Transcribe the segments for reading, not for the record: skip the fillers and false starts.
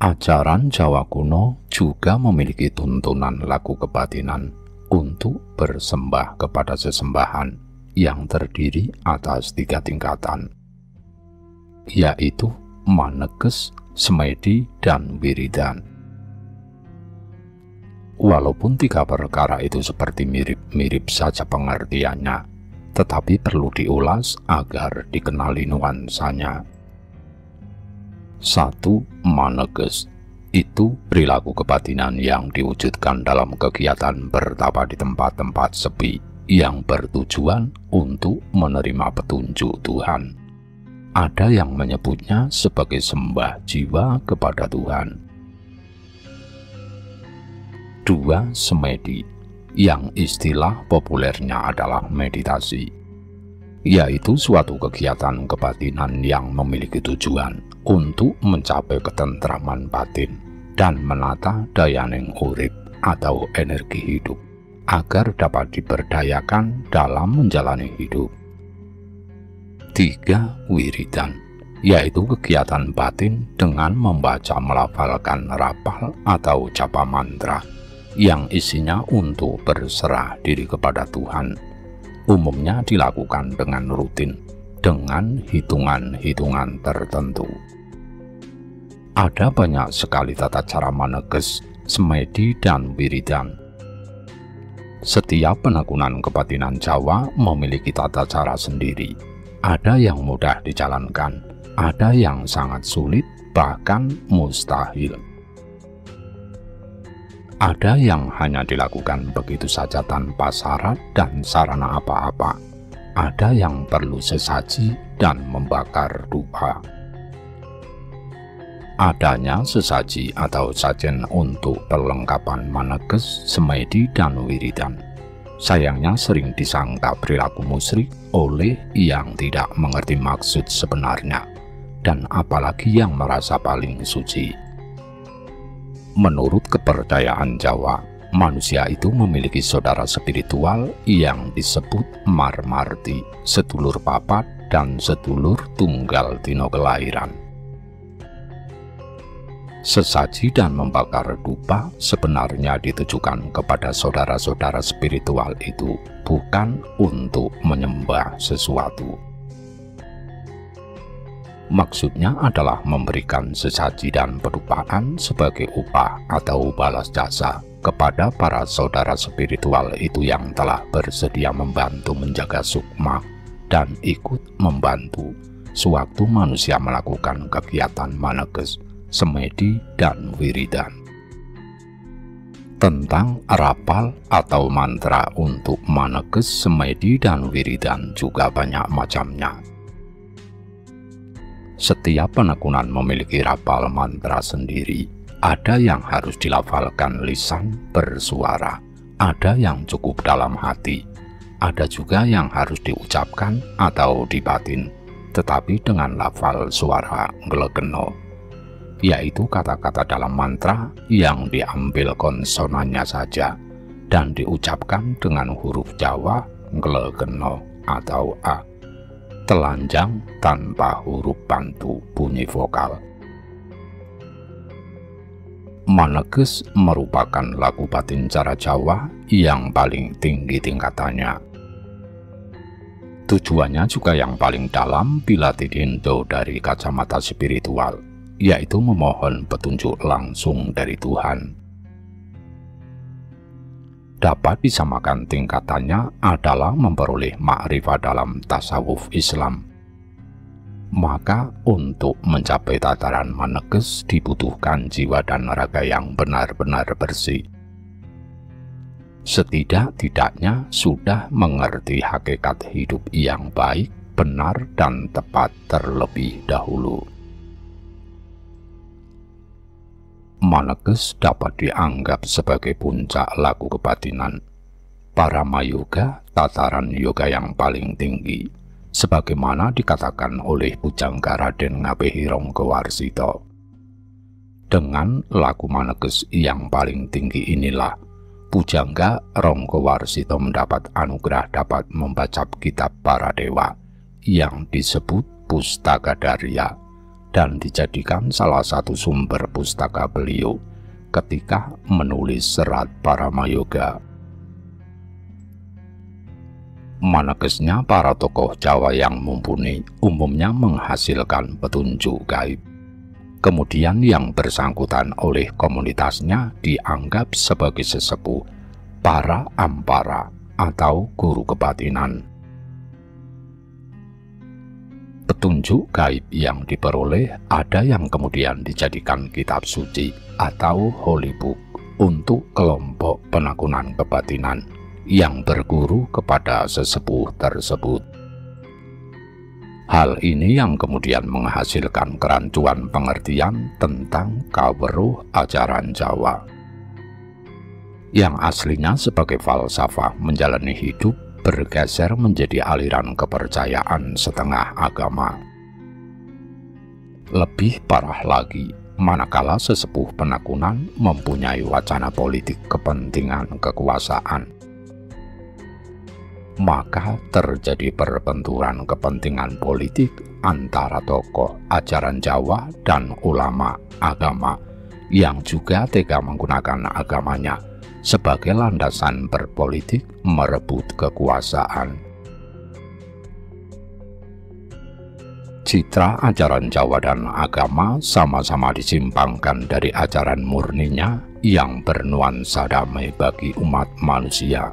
Ajaran Jawa kuno juga memiliki tuntunan laku kebatinan untuk bersembah kepada sesembahan yang terdiri atas 3 tingkatan, yaitu Maneges, Semedi, dan Wiridan. Walaupun 3 perkara itu seperti mirip-mirip saja pengertiannya, tetapi perlu diulas agar dikenali nuansanya. 1. Maneges itu perilaku kebatinan yang diwujudkan dalam kegiatan bertapa di tempat-tempat sepi yang bertujuan untuk menerima petunjuk Tuhan. Ada yang menyebutnya sebagai sembah jiwa kepada Tuhan. 2. Semedi, yang istilah populernya adalah meditasi, yaitu suatu kegiatan kebatinan yang memiliki tujuan untuk mencapai ketentraman batin dan menata dayaning urip atau energi hidup agar dapat diberdayakan dalam menjalani hidup. 3. Wiridan, yaitu kegiatan batin dengan membaca melafalkan rapal atau japa mantra yang isinya untuk berserah diri kepada Tuhan. Umumnya dilakukan dengan rutin dengan hitungan-hitungan tertentu. Ada banyak sekali tata cara Maneges, Semedi, dan Wiridan. Setiap penekunan kebatinan Jawa memiliki tata cara sendiri. Ada yang mudah dijalankan, ada yang sangat sulit, bahkan mustahil. Ada yang hanya dilakukan begitu saja tanpa syarat dan sarana apa-apa. Ada yang perlu sesaji dan membakar dupa. Adanya sesaji atau sajen untuk perlengkapan Maneges, Semedi, dan Wiridan sayangnya sering disangka perilaku musyrik oleh yang tidak mengerti maksud sebenarnya, dan apalagi yang merasa paling suci. Menurut kepercayaan Jawa, manusia itu memiliki saudara spiritual yang disebut Marmarti, sedulur papat dan sedulur tunggal dino kelahiran. Sesaji dan membakar dupa sebenarnya ditujukan kepada saudara-saudara spiritual itu, bukan untuk menyembah sesuatu. Maksudnya adalah memberikan sesaji dan pedupaan sebagai upah atau balas jasa kepada para saudara spiritual itu yang telah bersedia membantu menjaga sukma dan ikut membantu sewaktu manusia melakukan kegiatan Maneges, Semedi, dan Wiridan. Tentang rapal atau mantra untuk Maneges, Semedi, dan Wiridan juga banyak macamnya. Setiap penekunan memiliki rapal mantra sendiri. Ada yang harus dilafalkan lisan bersuara, ada yang cukup dalam hati, ada juga yang harus diucapkan atau dibatin, tetapi dengan lafal suara glegeno, yaitu kata-kata dalam mantra yang diambil konsonannya saja dan diucapkan dengan huruf Jawa glegeno atau A, telanjang tanpa huruf bantu bunyi vokal. Maneges merupakan laku batin cara Jawa yang paling tinggi tingkatannya. Tujuannya juga yang paling dalam bila ditinjau dari kacamata spiritual, yaitu memohon petunjuk langsung dari Tuhan. Dapat disamakan tingkatannya adalah memperoleh makrifat dalam tasawuf Islam. Maka untuk mencapai tataran Maneges dibutuhkan jiwa dan raga yang benar-benar bersih. Setidak-tidaknya sudah mengerti hakikat hidup yang baik, benar, dan tepat terlebih dahulu. Maneges dapat dianggap sebagai puncak laku kebatinan. Paramayoga, tataran yoga yang paling tinggi, sebagaimana dikatakan oleh Pujangga Raden Ngabehi Ranggawarsita. Dengan laku Maneges yang paling tinggi inilah, Pujangga Ranggawarsita mendapat anugerah dapat membaca kitab para dewa yang disebut Pustaka Darya dan dijadikan salah satu sumber pustaka beliau ketika menulis serat Paramayoga. Manegesnya para tokoh Jawa yang mumpuni umumnya menghasilkan petunjuk gaib. Kemudian yang bersangkutan oleh komunitasnya dianggap sebagai sesepuh, para ampara atau guru kebatinan. Petunjuk gaib yang diperoleh ada yang kemudian dijadikan kitab suci atau holy book untuk kelompok penekunan kebatinan yang berguru kepada sesepuh tersebut. Hal ini yang kemudian menghasilkan kerancuan pengertian tentang kaweruh ajaran Jawa, yang aslinya sebagai falsafah menjalani hidup bergeser menjadi aliran kepercayaan setengah agama. Lebih parah lagi, manakala sesepuh penekunan mempunyai wacana politik kepentingan kekuasaan, maka terjadi perbenturan kepentingan politik antara tokoh ajaran Jawa dan ulama agama yang juga tega menggunakan agamanya sebagai landasan berpolitik merebut kekuasaan. Citra ajaran Jawa dan agama sama-sama disimpangkan dari ajaran murninya yang bernuansa damai bagi umat manusia.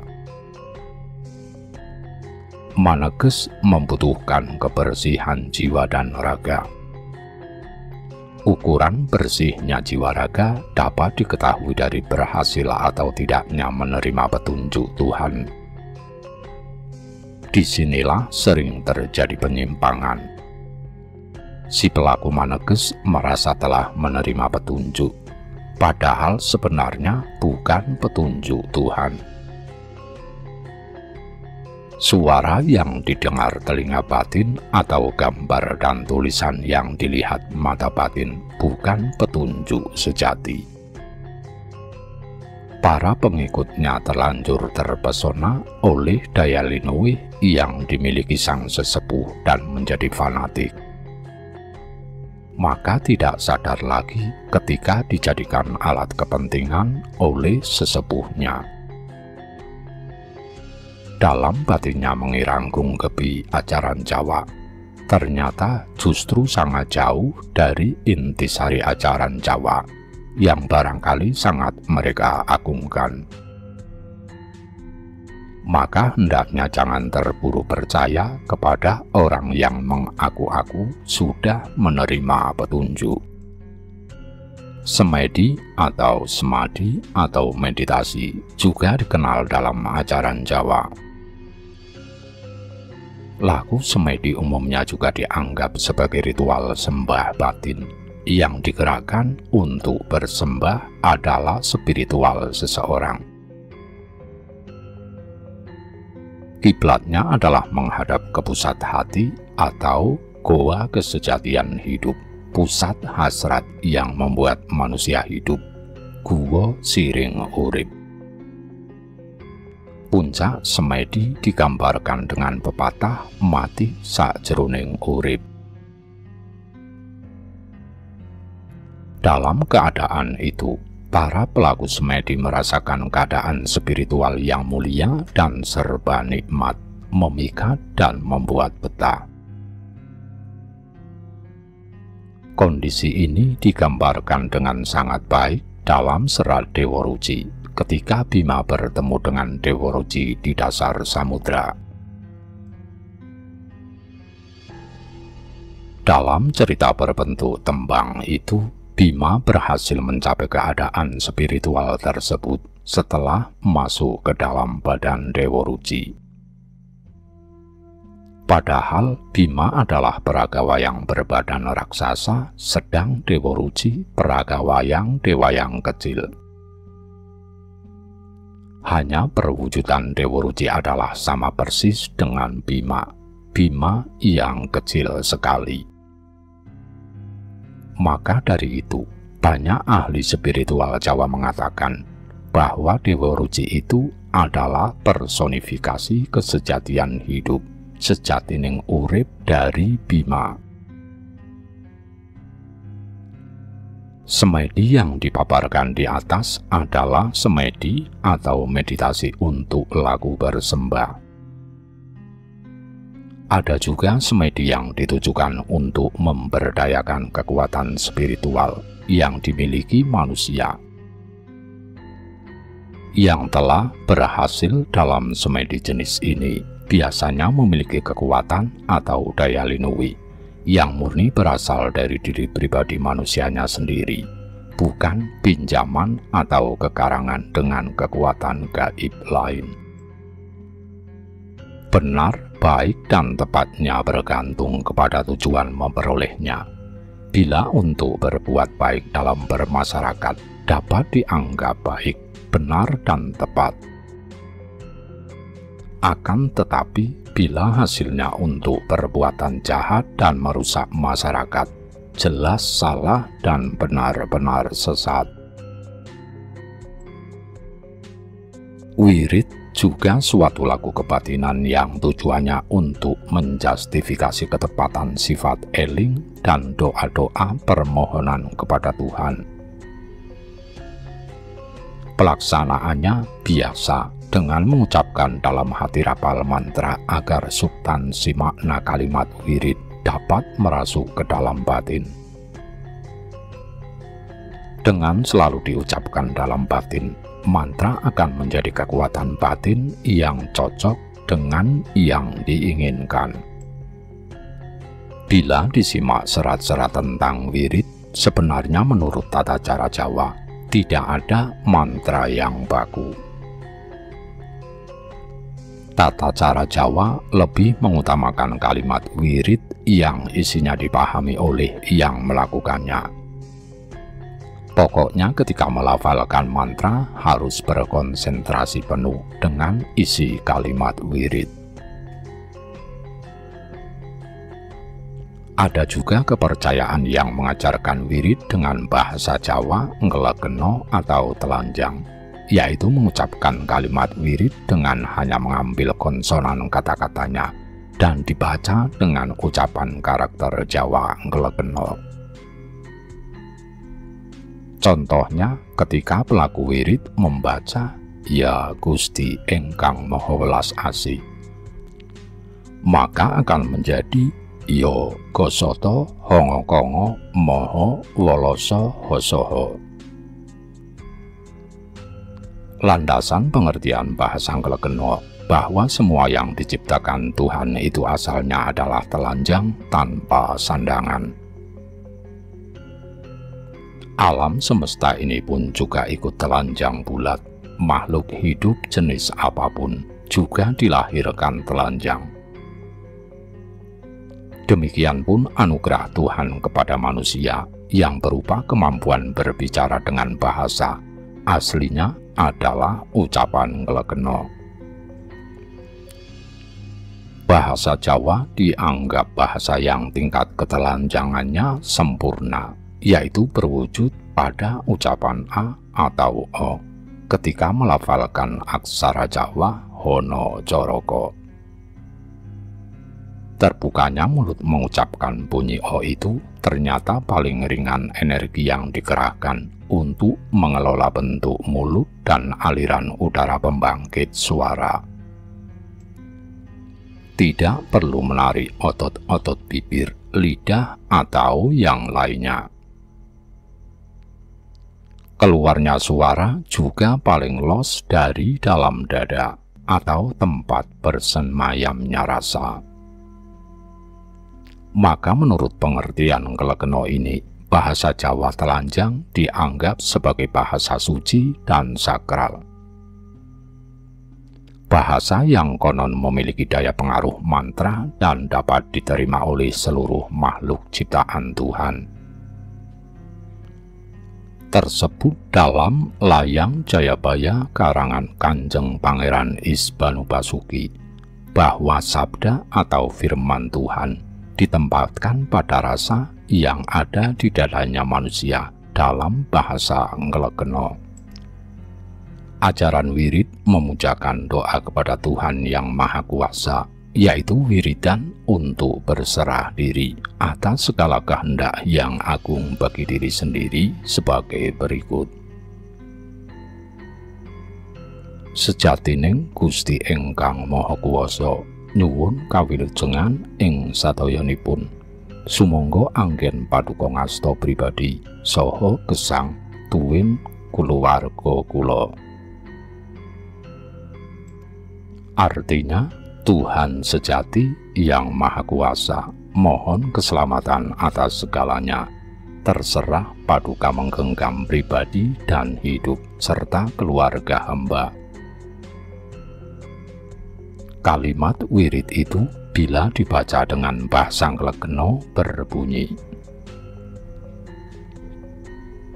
Maneges membutuhkan kebersihan jiwa dan raga. Ukuran bersihnya jiwa raga dapat diketahui dari berhasil atau tidaknya menerima petunjuk Tuhan. Disinilah sering terjadi penyimpangan. Si pelaku maneges merasa telah menerima petunjuk, padahal sebenarnya bukan petunjuk Tuhan. Suara yang didengar telinga batin atau gambar dan tulisan yang dilihat mata batin bukan petunjuk sejati. Para pengikutnya terlanjur terpesona oleh daya linuih yang dimiliki sang sesepuh dan menjadi fanatik. Maka tidak sadar lagi ketika dijadikan alat kepentingan oleh sesepuhnya. Dalam batinnya mengiranggung gebi ajaran Jawa, ternyata justru sangat jauh dari intisari ajaran Jawa yang barangkali sangat mereka agungkan. Maka hendaknya jangan terburu percaya kepada orang yang mengaku-aku sudah menerima petunjuk. Semedi atau semadi atau meditasi juga dikenal dalam ajaran Jawa. Laku semedi umumnya juga dianggap sebagai ritual sembah batin yang digerakkan untuk bersembah adalah spiritual seseorang. Kiblatnya adalah menghadap ke pusat hati atau goa kesejatian hidup, pusat hasrat yang membuat manusia hidup, guwa siring urip. Puncak semedi digambarkan dengan pepatah mati sakjroning urip. Dalam keadaan itu, para pelaku semedi merasakan keadaan spiritual yang mulia dan serba nikmat, memikat dan membuat betah. Kondisi ini digambarkan dengan sangat baik dalam serat Dewa Ruci ketika Bima bertemu dengan Dewa Ruci di dasar samudra. Dalam cerita berbentuk tembang itu, Bima berhasil mencapai keadaan spiritual tersebut setelah masuk ke dalam badan Dewa Ruci. Padahal Bima adalah peragawayang berbadan raksasa, sedang Dewa Ruci peragawayang dewa yang kecil. Hanya perwujudan Dewa Ruci adalah sama persis dengan Bima, Bima yang kecil sekali. Maka dari itu, banyak ahli spiritual Jawa mengatakan bahwa Dewa Ruci itu adalah personifikasi kesejatian hidup, sejatining urip dari Bima. Semedi yang dipaparkan di atas adalah semedi atau meditasi untuk laku bersembah. Ada juga semedi yang ditujukan untuk memberdayakan kekuatan spiritual yang dimiliki manusia. Yang telah berhasil dalam semedi jenis ini biasanya memiliki kekuatan atau daya linui yang murni berasal dari diri pribadi manusianya sendiri, bukan pinjaman atau kekarangan dengan kekuatan gaib lain. Benar, baik, dan tepatnya bergantung kepada tujuan memperolehnya. Bila untuk berbuat baik dalam bermasyarakat dapat dianggap baik, benar, dan tepat. Akan tetapi, bila hasilnya untuk perbuatan jahat dan merusak masyarakat, jelas salah dan benar-benar sesat. Wirid juga suatu laku kebatinan yang tujuannya untuk menjustifikasi ketepatan sifat eling dan doa-doa permohonan kepada Tuhan. Pelaksanaannya biasa dengan mengucapkan dalam hati rapal mantra agar substansi makna kalimat wirid dapat merasuk ke dalam batin. Dengan selalu diucapkan dalam batin, mantra akan menjadi kekuatan batin yang cocok dengan yang diinginkan. Bila disimak serat-serat tentang wirid, sebenarnya menurut tata cara Jawa, tidak ada mantra yang baku. Tata cara Jawa lebih mengutamakan kalimat wirid yang isinya dipahami oleh yang melakukannya. Pokoknya ketika melafalkan mantra harus berkonsentrasi penuh dengan isi kalimat wirid. Ada juga kepercayaan yang mengajarkan wirid dengan bahasa Jawa ngelekeno atau telanjang, yaitu mengucapkan kalimat wirid dengan hanya mengambil konsonan kata-katanya dan dibaca dengan ucapan karakter Jawa ngelekeno. Contohnya ketika pelaku wirid membaca "Ya Gusti Engkang Maha Welas Asih", maka akan menjadi "Yo Gosoto Hongo Kongo Moho Woloso Hosoho". Landasan pengertian bahasa ngelekeno bahwa semua yang diciptakan Tuhan itu asalnya adalah telanjang tanpa sandangan. Alam semesta ini pun juga ikut telanjang bulat. Makhluk hidup jenis apapun juga dilahirkan telanjang. Demikian pun anugerah Tuhan kepada manusia yang berupa kemampuan berbicara dengan bahasa aslinya adalah ucapan ngelekeno. Bahasa Jawa dianggap bahasa yang tingkat ketelanjangannya sempurna, yaitu berwujud pada ucapan A atau O ketika melafalkan aksara Jawa Hono Coroko. Terbukanya mulut mengucapkan bunyi O itu ternyata paling ringan energi yang dikerahkan untuk mengelola bentuk mulut dan aliran udara pembangkit suara. Tidak perlu menarik otot-otot bibir, lidah, atau yang lainnya. Keluarnya suara juga paling los dari dalam dada atau tempat bersemayamnya rasa. Maka menurut pengertian ngelekeno ini, bahasa Jawa telanjang dianggap sebagai bahasa suci dan sakral. Bahasa yang konon memiliki daya pengaruh mantra dan dapat diterima oleh seluruh makhluk ciptaan Tuhan. Tersebut dalam Layang Jayabaya karangan Kanjeng Pangeran Isbanu Basuki, bahwa sabda atau firman Tuhan ditempatkan pada rasa yang ada di dadanya manusia dalam bahasa ngelekeno. Ajaran wirid memujakan doa kepada Tuhan yang Maha Kuasa yaitu wiridan untuk berserah diri atas segala kehendak yang agung bagi diri sendiri sebagai berikut. Sejatining Gusti ingkang Maha Kuwasa nyuwun kawilujengan ing sadayanipun, sumangga anggen paduka ngasta pribadi saha gesang tuwin kulawarga kula. Artinya, Tuhan sejati yang Maha Kuasa mohon keselamatan atas segalanya, terserah paduka menggenggam pribadi dan hidup serta keluarga hamba. Kalimat wirid itu bila dibaca dengan bahasa Nglegena berbunyi: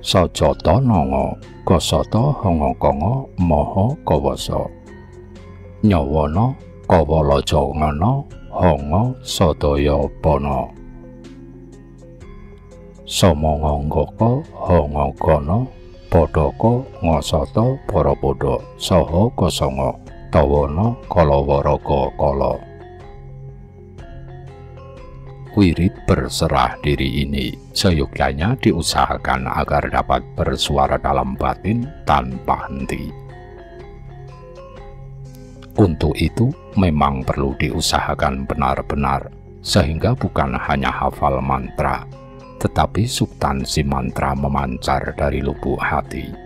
Sajata nanga gasata hanga-kanga maha kawasa, nyawana kawalajana hanga sadaya pana, samanganggaka hangagana padaka ngasata para pada saha kasanga tawana kalawaraga kala. Wirid berserah diri ini seyogyanya diusahakan agar dapat bersuara dalam batin tanpa henti. Untuk itu memang perlu diusahakan benar-benar, sehingga bukan hanya hafal mantra, tetapi substansi mantra memancar dari lubuk hati.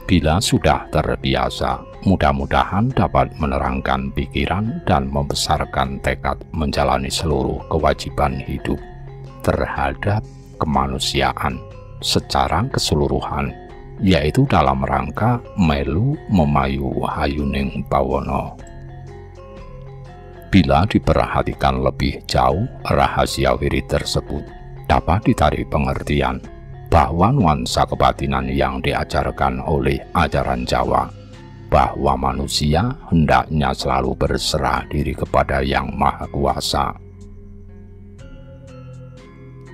Bila sudah terbiasa, mudah-mudahan dapat menerangkan pikiran dan membesarkan tekad menjalani seluruh kewajiban hidup terhadap kemanusiaan secara keseluruhan, yaitu dalam rangka melu memayu hayuning bawana. Bila diperhatikan lebih jauh, rahasia wirid tersebut dapat ditarik pengertian bahwa nuansa kebatinan yang diajarkan oleh ajaran Jawa, bahwa manusia hendaknya selalu berserah diri kepada Yang Maha Kuasa.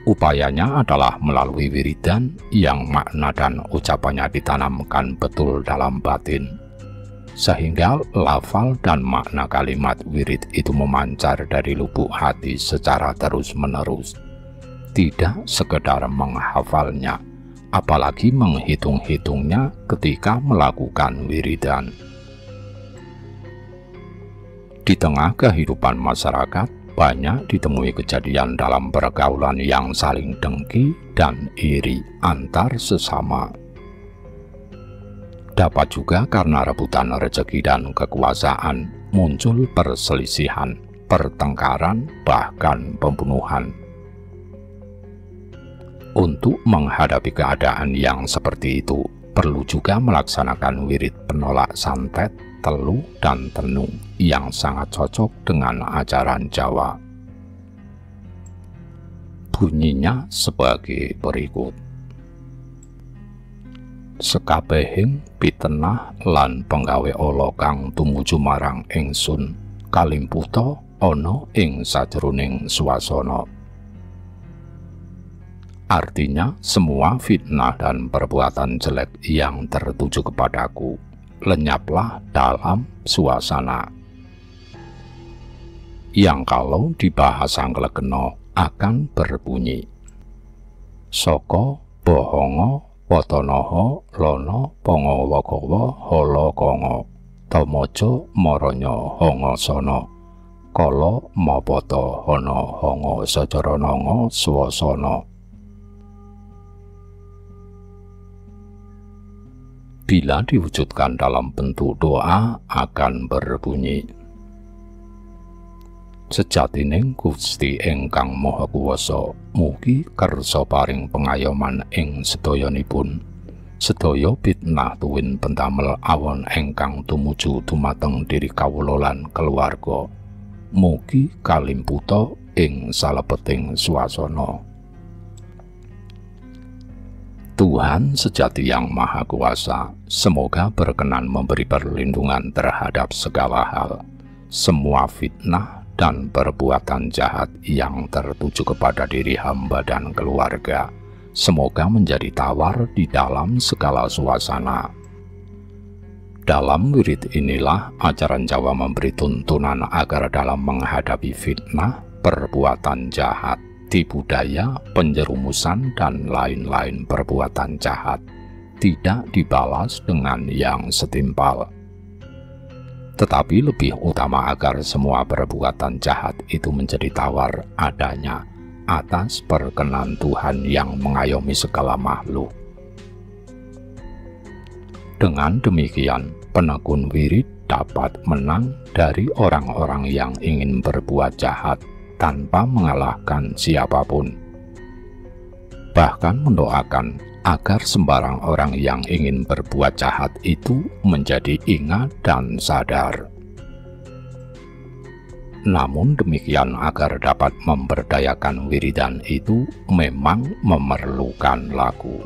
Upayanya adalah melalui wiridan yang makna dan ucapannya ditanamkan betul dalam batin, sehingga lafal dan makna kalimat wirid itu memancar dari lubuk hati secara terus-menerus. Tidak sekedar menghafalnya, apalagi menghitung-hitungnya ketika melakukan wiridan. Di tengah kehidupan masyarakat, banyak ditemui kejadian dalam pergaulan yang saling dengki dan iri antar sesama. Dapat juga karena rebutan rezeki dan kekuasaan muncul perselisihan, pertengkaran, bahkan pembunuhan. Untuk menghadapi keadaan yang seperti itu, perlu juga melaksanakan wirid penolak santet, teluh, dan tenung yang sangat cocok dengan ajaran Jawa. Bunyinya sebagai berikut: Sekabehing pitenah lan penggawe ala kang tumuju marang ingsun kalimputa ana ing sajroning swasana. Artinya, semua fitnah dan perbuatan jelek yang tertuju kepadaku, lenyaplah dalam suasana. Yang kalau di bahasa Nglegena akan berbunyi: Saka bohonga watanaha lana pangawagawa halakanga tamaja maranya hangasana kala mapata hana hanga sajarananga swasana. Bila diwujudkan dalam bentuk doa akan berbunyi: Sejatining Gusti ingkang Maha Kuwasa mugi kersa paring pengayoman ing sedayanipun. Sedaya fitnah tuwin pentamel awon ingkang tumuju dumateng diri kawula lan keluarga, mugi kalimputa ing salebeting swasana. Tuhan sejati yang Maha Kuasa semoga berkenan memberi perlindungan terhadap segala hal, semua fitnah dan perbuatan jahat yang tertuju kepada diri hamba dan keluarga, semoga menjadi tawar di dalam segala suasana. Dalam wirid inilah ajaran Jawa memberi tuntunan agar dalam menghadapi fitnah, perbuatan jahat, tipu daya, penjerumusan, dan lain-lain perbuatan jahat tidak dibalas dengan yang setimpal. Tetapi lebih utama agar semua perbuatan jahat itu menjadi tawar adanya atas perkenan Tuhan yang mengayomi segala makhluk. Dengan demikian, penekun wirid dapat menang dari orang-orang yang ingin berbuat jahat tanpa mengalahkan siapapun. Bahkan mendoakan agar sembarang orang yang ingin berbuat jahat itu menjadi ingat dan sadar. Namun demikian, agar dapat memberdayakan wiridan itu memang memerlukan laku.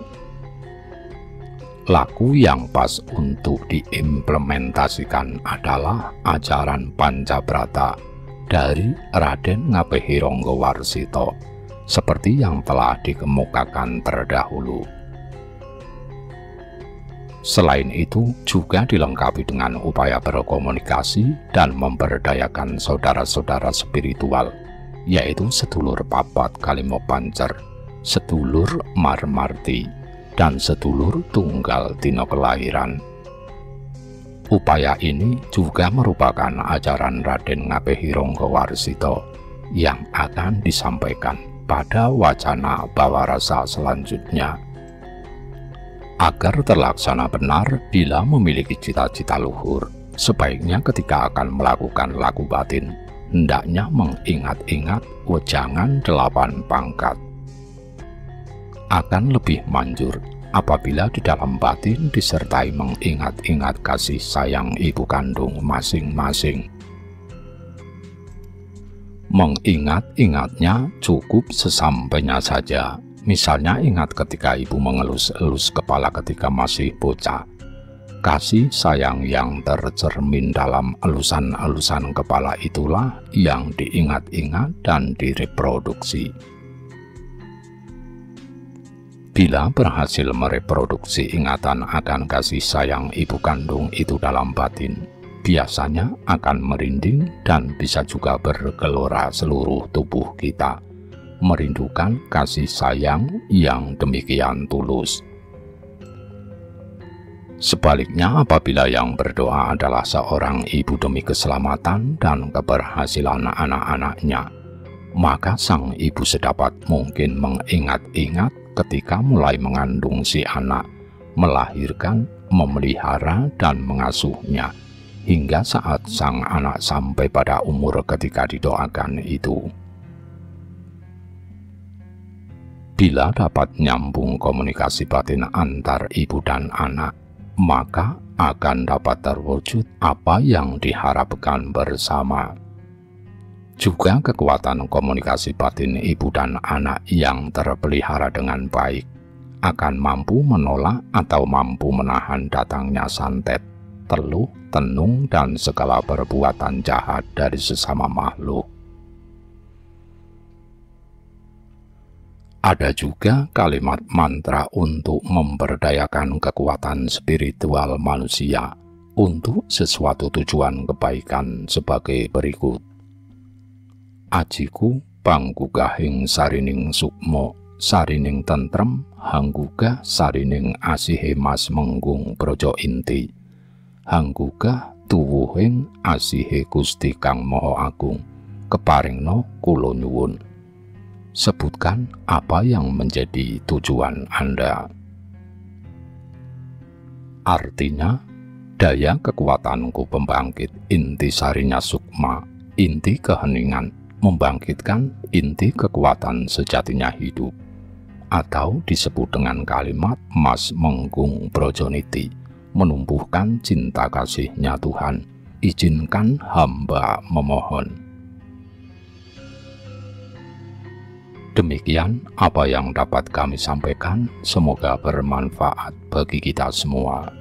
Laku yang pas untuk diimplementasikan adalah ajaran Pancabrata dari Raden Ngabehi Ranggawarsita, seperti yang telah dikemukakan terdahulu. Selain itu, juga dilengkapi dengan upaya berkomunikasi dan memberdayakan saudara-saudara spiritual, yaitu sedulur Papat Kalimo Pancer, sedulur Marmarti, dan sedulur tunggal dina kelahiran. Upaya ini juga merupakan ajaran Raden Ngabehi Ranggawarsita yang akan disampaikan pada wacana Bawarasa selanjutnya. Agar terlaksana benar bila memiliki cita-cita luhur, sebaiknya ketika akan melakukan laku batin, hendaknya mengingat-ingat wejangan 8 pangkat. Akan lebih manjur apabila di dalam batin disertai mengingat-ingat kasih sayang ibu kandung masing-masing. Mengingat-ingatnya cukup sesampainya saja. Misalnya ingat ketika ibu mengelus-elus kepala ketika masih bocah. Kasih sayang yang tercermin dalam elusan-elusan kepala itulah yang diingat-ingat dan direproduksi. Bila berhasil mereproduksi ingatan akan kasih sayang ibu kandung itu dalam batin, biasanya akan merinding dan bisa juga bergelora seluruh tubuh kita, merindukan kasih sayang yang demikian tulus. Sebaliknya, apabila yang berdoa adalah seorang ibu demi keselamatan dan keberhasilan anak-anaknya, maka sang ibu sedapat mungkin mengingat-ingat ketika mulai mengandung si anak, melahirkan, memelihara, dan mengasuhnya, hingga saat sang anak sampai pada umur ketika didoakan itu. Bila dapat nyambung komunikasi batin antar ibu dan anak, maka akan dapat terwujud apa yang diharapkan bersama. Juga kekuatan komunikasi batin ibu dan anak yang terpelihara dengan baik akan mampu menolak atau mampu menahan datangnya santet, teluh, tenung, dan segala perbuatan jahat dari sesama makhluk. Ada juga kalimat mantra untuk memberdayakan kekuatan spiritual manusia untuk sesuatu tujuan kebaikan sebagai berikut. Ajiku panggugahing sarining sukmo, sarining tentrem, hanggugah sarining asihe mas menggung brojo inti, hanggugah tuwuhing asihe Gusti Kang Maha Agung, keparingno kula nyuwun. Sebutkan apa yang menjadi tujuan Anda. Artinya, daya kekuatanku pembangkit inti sarinya sukma, inti keheningan, membangkitkan inti kekuatan sejatinya hidup, atau disebut dengan kalimat Mas Menggung Brojoniti, menumbuhkan cinta kasihnya Tuhan, izinkan hamba memohon. Demikian apa yang dapat kami sampaikan, semoga bermanfaat bagi kita semua.